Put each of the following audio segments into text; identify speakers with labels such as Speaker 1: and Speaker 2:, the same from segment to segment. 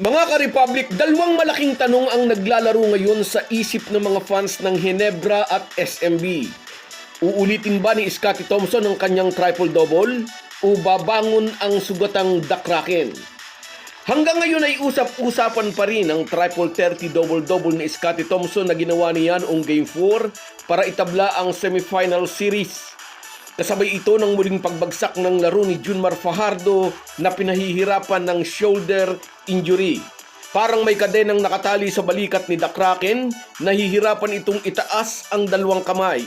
Speaker 1: Mga ka-Republic, dalawang malaking tanong ang naglalaro ngayon sa isip ng mga fans ng Ginebra at SMB. Uulitin ba ni Scottie Thompson ang kanyang triple-double o babangon ang sugatang The Kraken? Hanggang ngayon ay usap-usapan pa rin ang triple 30 double-double ni Scottie Thompson na ginawa niya noong Game 4 para itabla ang semifinal series. Kasabay ito ng muling pagbagsak ng laro ni Junmar Fajardo na pinahihirapan ng shoulder injury. Parang may kadenang nakatali sa balikat ni The Kraken, nahihirapan itong itaas ang dalawang kamay.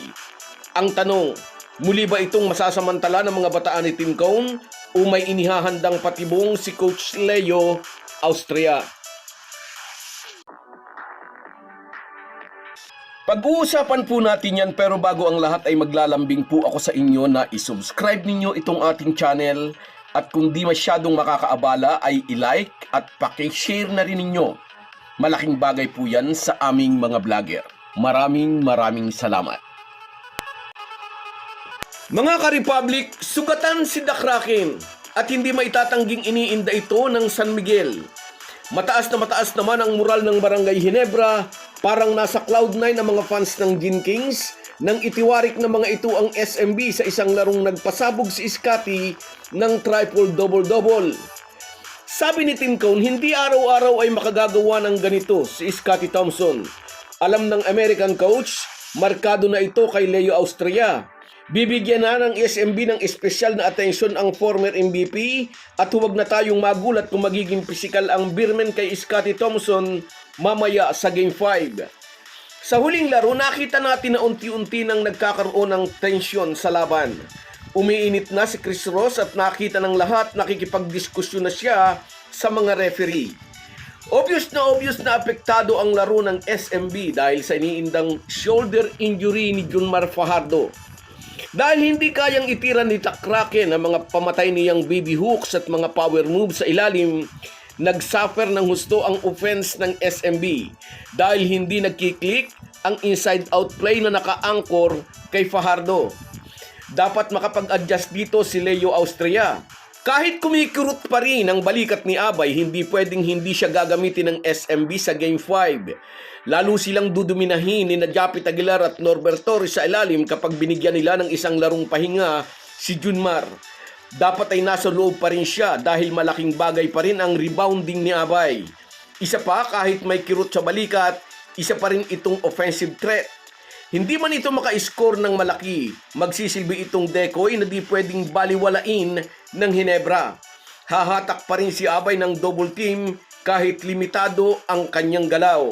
Speaker 1: Ang tanong, muli ba itong masasamantala ng mga bataan ni Tim Cone o may inihahandang patibong si Coach Leo Austria? Pag-uusapan po natin yan, pero bago ang lahat ay maglalambing po ako sa inyo na isubscribe ninyo itong ating channel at kung di masyadong makakaabala ay i-like at paki-share na rin ninyo. Malaking bagay po yan sa aming mga vlogger. Maraming salamat. Mga ka-Republic, sugatan si The Kraken at hindi maitatangging iniinda ito ng San Miguel. Mataas naman ang mural ng Barangay Ginebra, parang nasa cloud9 ang mga fans ng Gin Kings nang itiwarik ng mga ito ang SMB sa isang larong nagpasabog si Scottie ng triple double-double. Sabi ni Tim Cone, hindi araw-araw ay makagagawa ng ganito si Scottie Thompson. Alam ng American coach, markado na ito kay Leo Austria. Bibigyan na ng SMB ng espesyal na atensyon ang former MVP at huwag na tayong magulat kung magiging pisikal ang Beermen kay Scottie Thompson mamaya sa Game 5. Sa huling laro, nakita natin na unti-unti nang nagkakaroon ng tensyon sa laban. Umiinit na si Chris Ross at nakita ng lahat nakikipagdiskusyon na siya sa mga referee. Obvious na apektado ang laro ng SMB dahil sa iniindang shoulder injury ni Junmar Fajardo. Dahil hindi kayang itira ni The Kraken ang mga pamatay niyang baby hooks at mga power moves sa ilalim, nagsuffer ng husto ang offense ng SMB dahil hindi nagkiklik ang inside-out play na naka-anchor kay Fajardo. Dapat makapag-adjust dito si Leo Austria. Kahit kumikurot pa rin ang balikat ni Abay, hindi pwedeng hindi siya gagamitin ng SMB sa Game 5. Lalo silang duduminahin ni Japit Aguilar at Norbert Torres sa ilalim kapag binigyan nila ng isang larong pahinga si Junmar. Dapat ay nasa loob pa rin siya dahil malaking bagay pa rin ang rebounding ni Abay. Isa pa, kahit may kirot sa balikat, isa pa rin itong offensive threat. Hindi man ito maka-score ng malaki, magsisilbi itong decoy na di pwedeng baliwalain ng Ginebra. Hahatak pa rin si Abay ng double team kahit limitado ang kanyang galaw.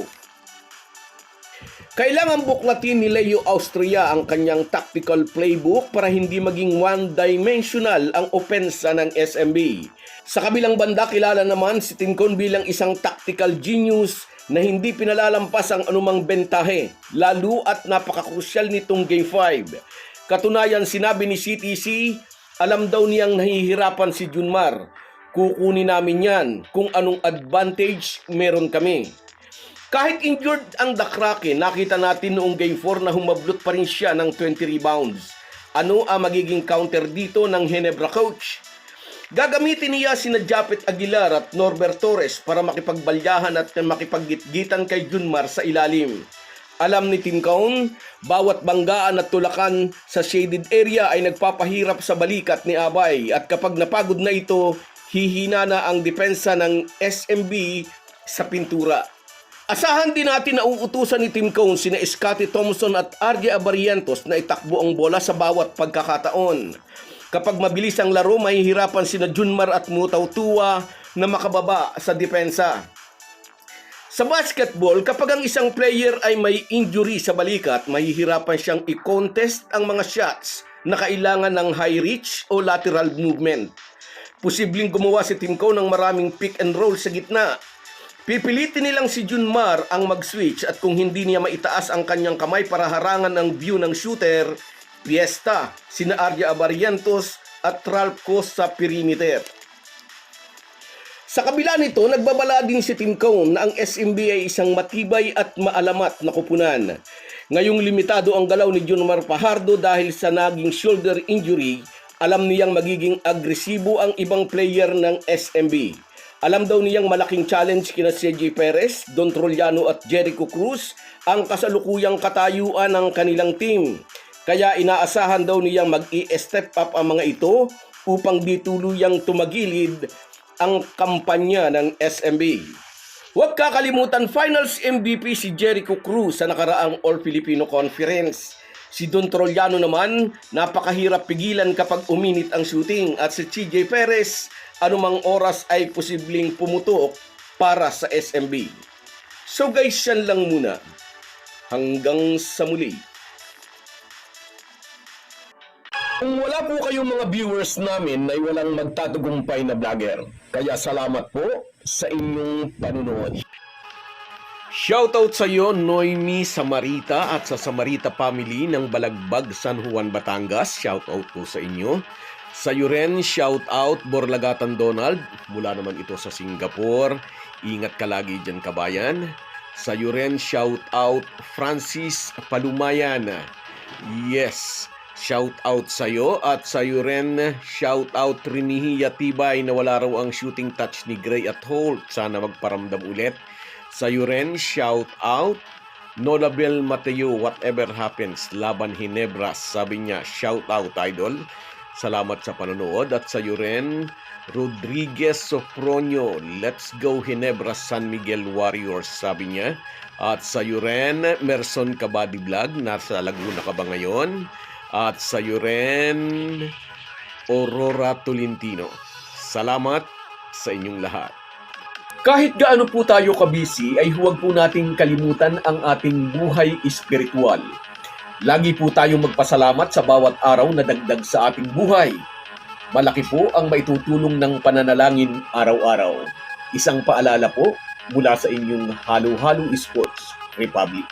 Speaker 1: Kailangan buklatin ni Leo Austria ang kanyang tactical playbook para hindi maging one-dimensional ang opensa ng SMB. Sa kabilang banda, kilala naman si Tim Cone bilang isang tactical genius na hindi pinalalampas ang anumang bentahe, lalo at napakakrusyal nitong Game 5. Katunayan, sinabi ni CTC, alam daw niyang nahihirapan si Junmar. Kukunin namin yan kung anong advantage meron kami. Kahit injured ang The Kraken, nakita natin noong Game 4 na humablot pa rin siya ng 20 rebounds. Ano ang magiging counter dito ng Ginebra coach? Gagamitin niya sina Japit Aguilar at Norbert Torres para makipagbalyahan at makipaggitgitan kay Junmar sa ilalim. Alam ni Tim Cone, bawat banggaan at tulakan sa shaded area ay nagpapahirap sa balikat ni Abay at kapag napagod na ito, hihina na ang depensa ng SMB sa pintura. Asahan din natin na uutusan ni Tim Cone sina Scottie Thompson at RJ Abarientos na itakbo ang bola sa bawat pagkakataon. Kapag mabilis ang laro, mahihirapan sina Junmar at Mutaw Tua na makababa sa depensa. Sa basketball, kapag ang isang player ay may injury sa balikat, mahihirapan siyang i-contest ang mga shots na kailangan ng high reach o lateral movement. Posibleng gumawa si Tim Cone ng maraming pick and roll sa gitna. Pipilitin nilang si Junmar ang mag-switch at kung hindi niya maitaas ang kanyang kamay para harangan ang view ng shooter, piyesta sina RJ Abarientos at Ralph Cos sa perimeter. Sa kabila nito, nagbabala din si Tim Cone na ang SMB ay isang matibay at maalamat na kupunan. Ngayong limitado ang galaw ni Junmar Fajardo dahil sa naging shoulder injury, alam niyang magiging agresibo ang ibang player ng SMB. Alam daw niyang malaking challenge kina CJ Perez, Don Trollano at Jericho Cruz ang kasalukuyang katayuan ng kanilang team. Kaya inaasahan daw niyang mag-i-step up ang mga ito upang di tuluyang tumagilid ang kampanya ng SMB. Huwag kakalimutan Finals MVP si Jericho Cruz sa nakaraang All-Filipino Conference. Si Don Trollano naman, napakahirap pigilan kapag uminit ang shooting at si CJ Perez, anumang oras ay posibleng pumutok para sa SMB. So guys, yan lang muna. Hanggang sa muli. Kung wala po kayong mga viewers namin ay walang magtatagumpay na vlogger. Kaya salamat po sa inyong panunood. Shoutout sa iyo, Noemi Samarita at sa Samarita family ng Balagbag, San Juan, Batangas. Shoutout po sa inyo. Sa iyo rin, shoutout Borlagatan Donald. Mula naman ito sa Singapore. Ingat ka lagi dyan, kabayan. Sa iyo rin, shoutout Francis Palumayan. Yes, shoutout sa iyo. At sa iyo rin, shoutout Trinihiya Tibay na wala raw ang shooting touch ni Gray at Holt. Sana magparamdam ulit. Sa iyo rin, shout out Nolabel Mateo, whatever happens, Laban Hinebra. Sabi niya, shout out idol. Salamat sa panonood. At sa iyo rin, Rodriguez Sofronio, let's go Hinebra San Miguel Warriors. Sabi niya. At sa iyo rin, Merson Kabadi Vlog, nasa Laguna ka ba ngayon? At sa iyo rin, Aurora Tolentino. Salamat sa inyong lahat. Kahit gaano po tayo kabisi ay huwag po nating kalimutan ang ating buhay espiritual. Lagi po tayong magpasalamat sa bawat araw na dagdag sa ating buhay. Malaki po ang maitutulong ng pananalangin araw-araw. Isang paalala po mula sa inyong Halo-Halo Sports Republic.